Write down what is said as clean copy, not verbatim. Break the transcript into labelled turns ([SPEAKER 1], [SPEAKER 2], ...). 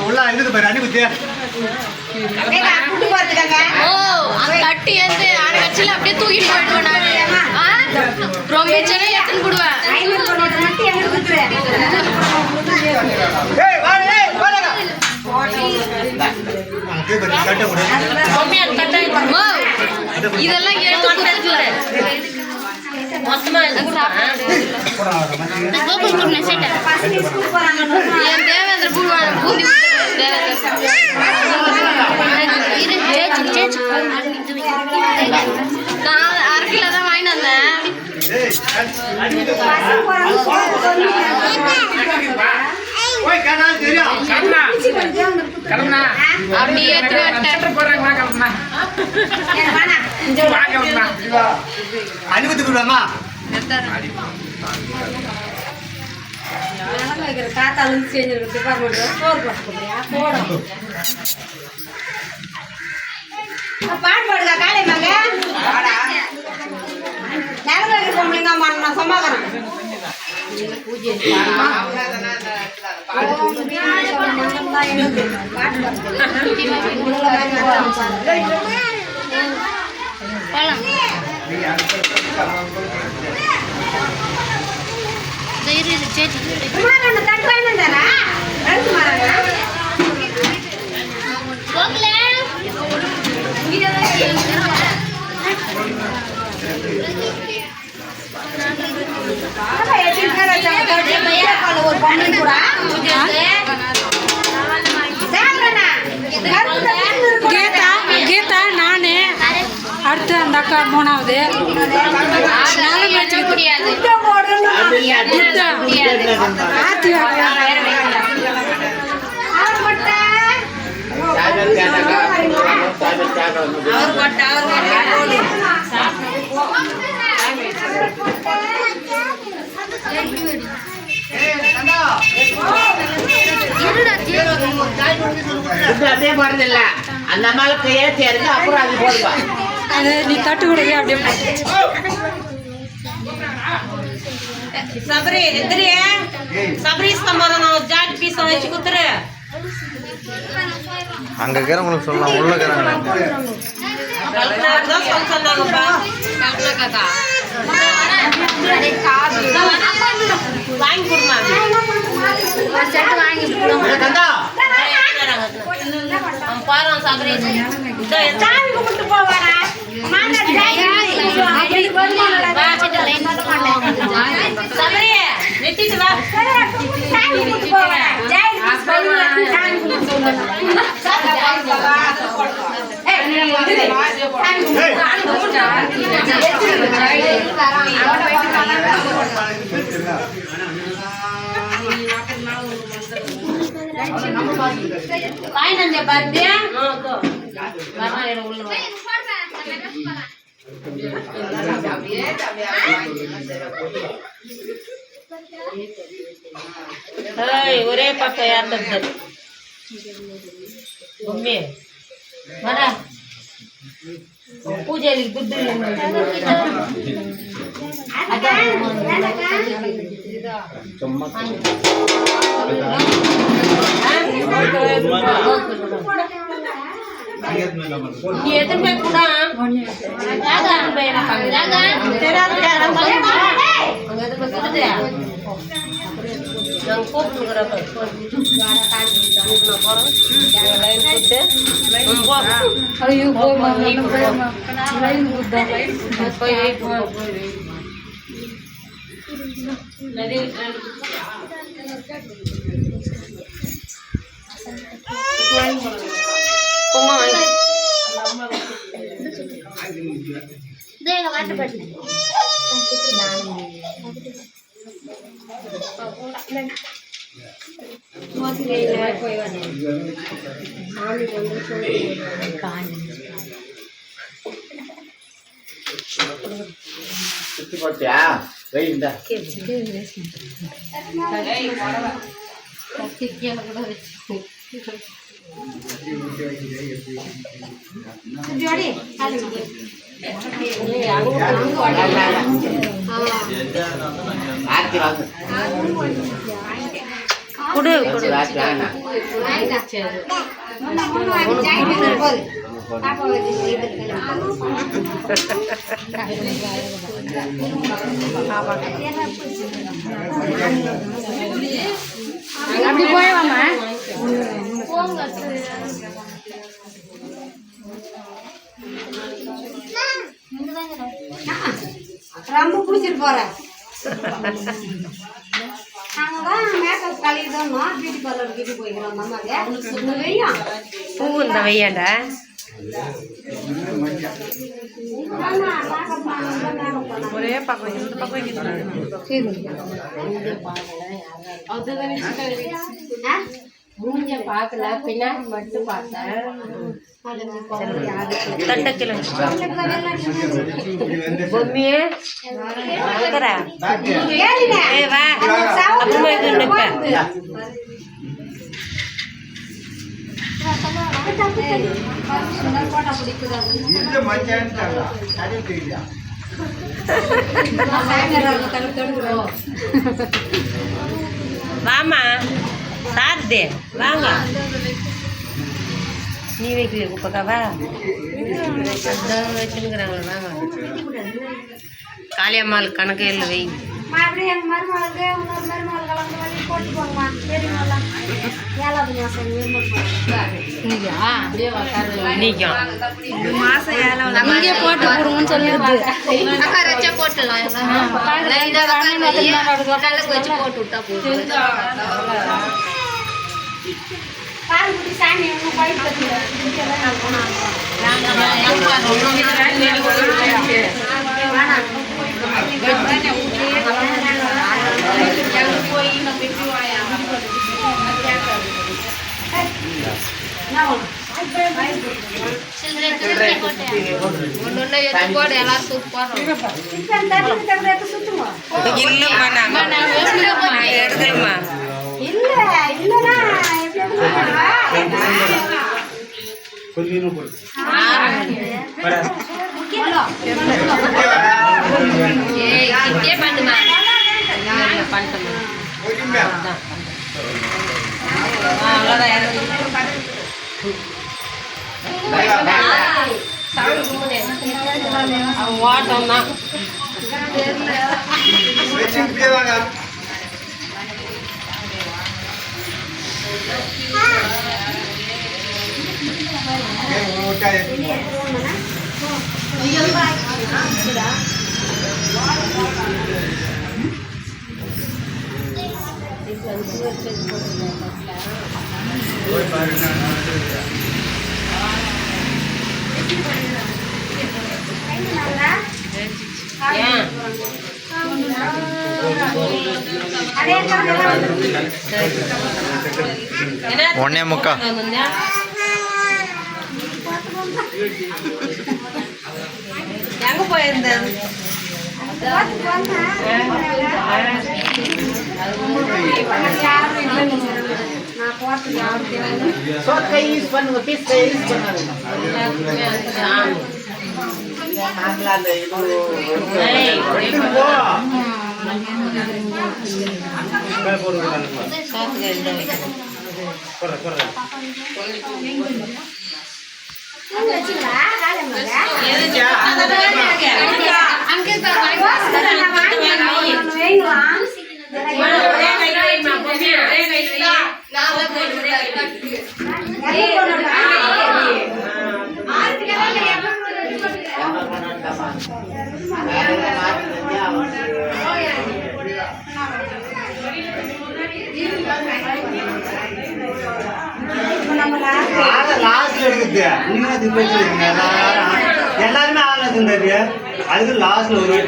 [SPEAKER 1] உள்ள இருக்குது பாரு அன்னி குத்தியா
[SPEAKER 2] தட்டி வந்து ஆனச்சில அப்படியே தூக்கிட்டு போயிடுவேன் நான் ரொம்ப சென்னை எத்தனை போடுவேன் இதெல்லாம் எடுத்து மொத்தமா என் தேவேந்திர பூண்டி நான் அரக்கில தான் வாங்கிட்டு வந்தேன் அப்படி
[SPEAKER 1] அனுமதி கொடுவாமா
[SPEAKER 3] காத்தா பாட்டு பாடுதா காலை மங்க நேரம் பொம்பளைங்க நான் சமாதானம் ஒரு பொண்ணு கூட
[SPEAKER 4] கீதா நானு அடுத்து அந்த அக்கா மூணாவது
[SPEAKER 5] அப்படியே போறதில்ல அந்த அம்மாவுக்கு ஏற்றி இருக்கு அப்புறம் அது போடுவா
[SPEAKER 4] அது நீ தட்டு கொடுக்க அப்படியே
[SPEAKER 3] சபரி எதிரியே சபரி சமாதானம் ஜாட் பீஸ் வச்சு குத்துரு
[SPEAKER 1] அங்க இருக்கிறவங்களுக்கு சொல்லலாம் உள்ள இருக்கிறாங்க
[SPEAKER 3] தான் சொல்ல சொன்னாங்கப்பா
[SPEAKER 2] காக்கா
[SPEAKER 3] வாங்கி கொடுமா
[SPEAKER 2] வாங்கி பாரு சபரி
[SPEAKER 3] சாமி கும்பிட்டு போவாரா சபரி நெத்திட்டு வா சாமி கும்பிட்டு போவாரா ஒரே பக்கம் ஏத்தது பொம்மே வர பூஜைக்கு துட்டு எத்தனை கூட
[SPEAKER 5] சுத்தி போட்டியா வெயிண்டா ஆர்த்தி வாங்க
[SPEAKER 2] குடு அப்படி போயவாமா
[SPEAKER 6] ரொம்ப பிடிச்சிட்டு போறேன். நாங்கதான் மேக்கப் கழிவுதான் பியூட்டி பார்லர் கிட்ட போய்க்கிறோம். நம்ம வெய்யும்
[SPEAKER 2] பூ இந்த வெய்யாண்டா ஒரே பக்கம் இந்த பக்கம்
[SPEAKER 3] மூஞ்ச பார்க்கல பின்னாடி மட்டும் பார்த்தேன்.
[SPEAKER 2] தட்டக்கில பொம்மியே வாமா சார்தே வாங்க நீ வைக்கல குப்பக்காவா வச்சுருக்குறாங்க வாங்க காளியம்மாள் கணக்கு இல்லை வை
[SPEAKER 6] அப்படியே எங்க மருமகளுக்கு இன்னொரு மருமகள் கலந்து வழி போட்டு போங்கம்மா. பெரியவங்களா 7வது மாசம்
[SPEAKER 2] நீங்க போட்டு போடுங்கன்னு சொல்லிடுது போட்டுலாம் வச்சு போட்டு விட்டா போதும்.
[SPEAKER 6] பால் குடி சாமி ஒன்றும் பழிப்பது
[SPEAKER 2] எடுத்துருமா வாட்டம் தான்
[SPEAKER 1] ஒன்னே முக்கா
[SPEAKER 2] எங்க போயிருந்தேன்
[SPEAKER 5] சோத்தை யூஸ் பண்ணுங்க பீஸ் யூஸ் பண்ணாங்க
[SPEAKER 1] எல்லாருமே ஆள் அதுக்கு லாஸ்ட்ல ஒரு